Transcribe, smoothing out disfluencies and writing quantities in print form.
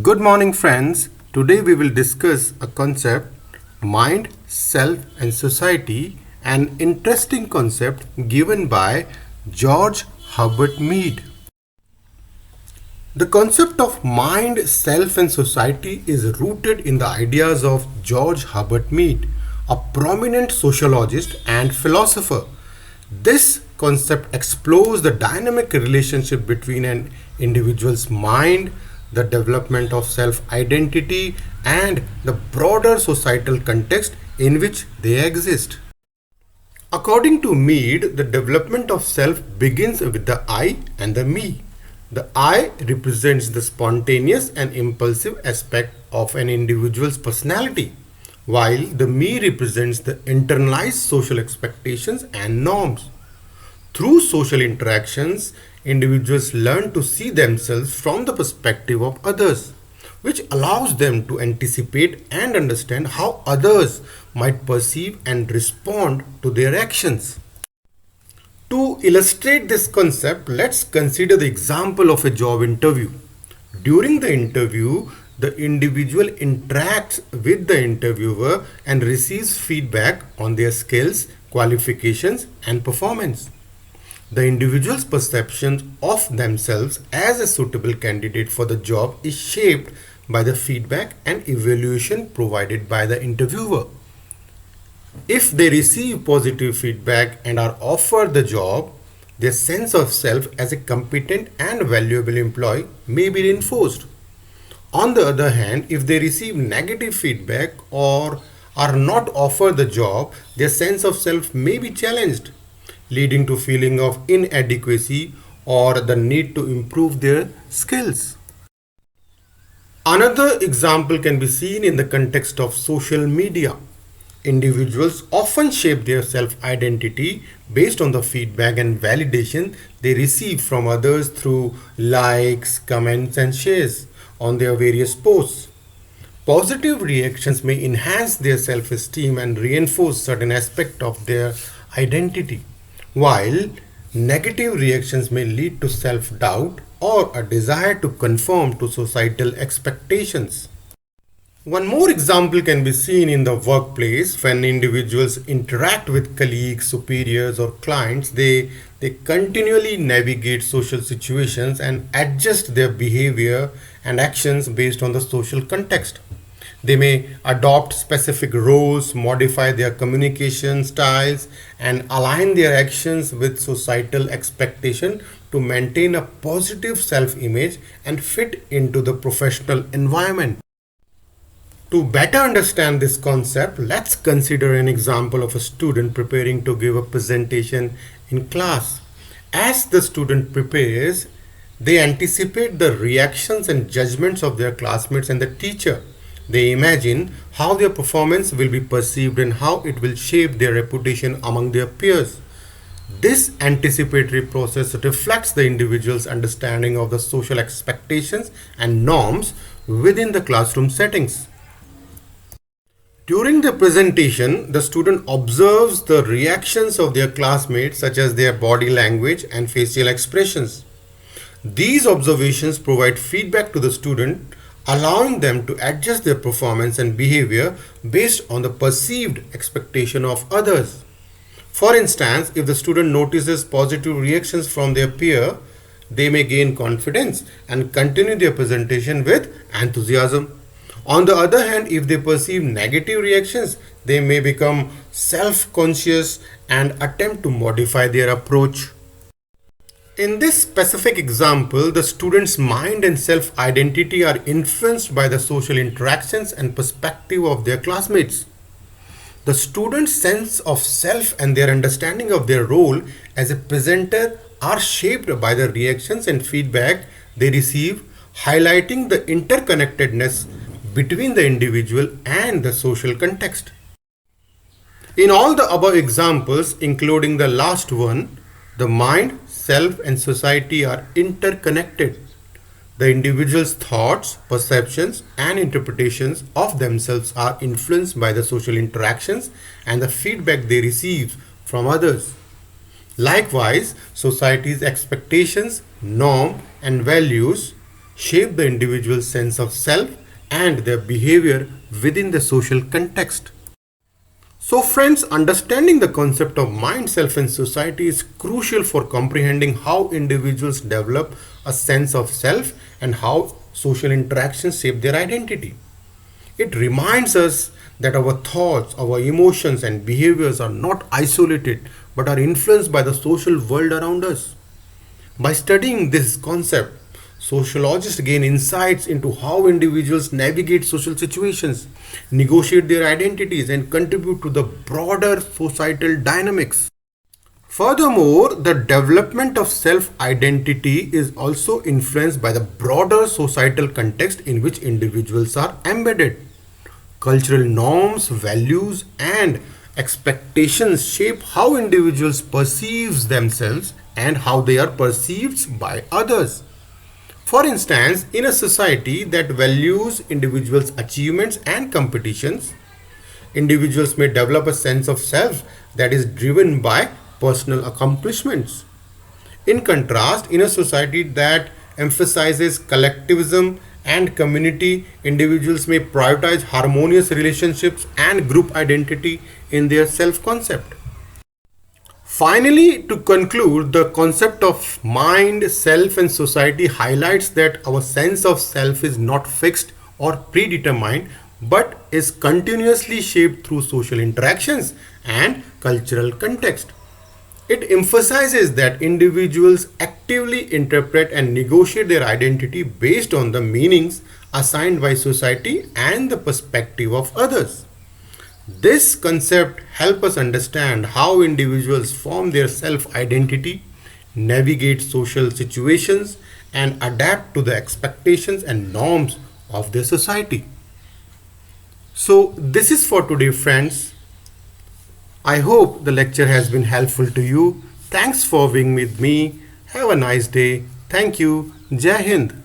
Good morning, friends. Today we will discuss a concept mind, self, and society, an interesting concept given by George Herbert Mead. The concept of mind, self, and society is rooted in the ideas of George Herbert Mead, a prominent sociologist and philosopher. This concept explores the dynamic relationship between an individual's mind, the development of self identity, and the broader societal context in which they exist. According to Mead, the development of self begins with the I and the me. The I represents the spontaneous and impulsive aspect of an individual's personality, while the me represents the internalized social expectations and norms. Through social interactions, individuals learn to see themselves from the perspective of others, which allows them to anticipate and understand how others might perceive and respond to their actions. To illustrate this concept, let's consider the example of a job interview. During the interview, the individual interacts with the interviewer and receives feedback on their skills, qualifications, and performance. The individual's perception of themselves as a suitable candidate for the job is shaped by the feedback and evaluation provided by the interviewer. If they receive positive feedback and are offered the job, their sense of self as a competent and valuable employee may be reinforced. On the other hand, if they receive negative feedback or are not offered the job, their sense of self may be challenged, leading to feeling of inadequacy or the need to improve their skills. Another example can be seen in the context of social media. Individuals often shape their self identity based on the feedback and validation they receive from others through likes, comments, and shares on their various posts. Positive reactions may enhance their self esteem and reinforce certain aspects of their identity, while negative reactions may lead to self doubt or a desire to conform to societal expectations. One more example can be seen in the workplace. When individuals interact with colleagues, superiors, or clients, they continually navigate social situations and adjust their behavior and actions based on the social context. They may adopt specific roles, modify their communication styles, and align their actions with societal expectation to maintain a positive self image and fit into the professional environment. To better understand this concept, let's consider an example of a student preparing to give a presentation in class. As the student prepares, they anticipate the reactions and judgments of their classmates and the teacher. They imagine how their performance will be perceived and how it will shape their reputation among their peers. This anticipatory process reflects the individual's understanding of the social expectations and norms within the classroom settings. During the presentation, the student observes the reactions of their classmates, such as their body language and facial expressions. These observations provide feedback to the student, allowing them to adjust their performance and behavior based on the perceived expectation of others. For instance, if the student notices positive reactions from their peer, they may gain confidence and continue their presentation with enthusiasm. On the other hand, if they perceive negative reactions, they may become self conscious and attempt to modify their approach. In this specific example, the student's mind and self identity are influenced by the social interactions and perspective of their classmates. The student's sense of self and their understanding of their role as a presenter are shaped by the reactions and feedback they receive, highlighting the interconnectedness between the individual and the social context. In all the above examples, including the last one, the mind, self, and society are interconnected. The individual's thoughts, perceptions, and interpretations of themselves are influenced by the social interactions and the feedback they receive from others. Likewise, society's expectations, norms, and values shape the individual's sense of self and their behavior within the social context. So, friends, understanding the concept of mind, self, and society is crucial for comprehending how individuals develop a sense of self and how social interactions shape their identity. It reminds us that our thoughts, our emotions, and behaviors are not isolated but are influenced by the social world around us. By studying this concept, sociologists gain insights into how individuals navigate social situations, negotiate their identities, and contribute to the broader societal dynamics. Furthermore, the development of self identity is also influenced by the broader societal context in which individuals are embedded. Cultural norms, values, and expectations shape how individuals perceive themselves and how they are perceived by others. For instance, in a society that values individuals' achievements and competitions, individuals may develop a sense of self that is driven by personal accomplishments. In contrast, in a society that emphasizes collectivism and community, individuals may prioritize harmonious relationships and group identity in their self concept. Finally, to conclude, the concept of mind, self, and society highlights that our sense of self is not fixed or predetermined but is continuously shaped through social interactions and cultural context. It emphasizes that individuals actively interpret and negotiate their identity based on the meanings assigned by society and the perspective of others. This concept helps us understand how individuals form their self identity, navigate social situations, and adapt to the expectations and norms of their society. So, this is for today, friends. I hope the lecture has been helpful to you. Thanks for being with me. Have a nice day. Thank you. Jai Hind.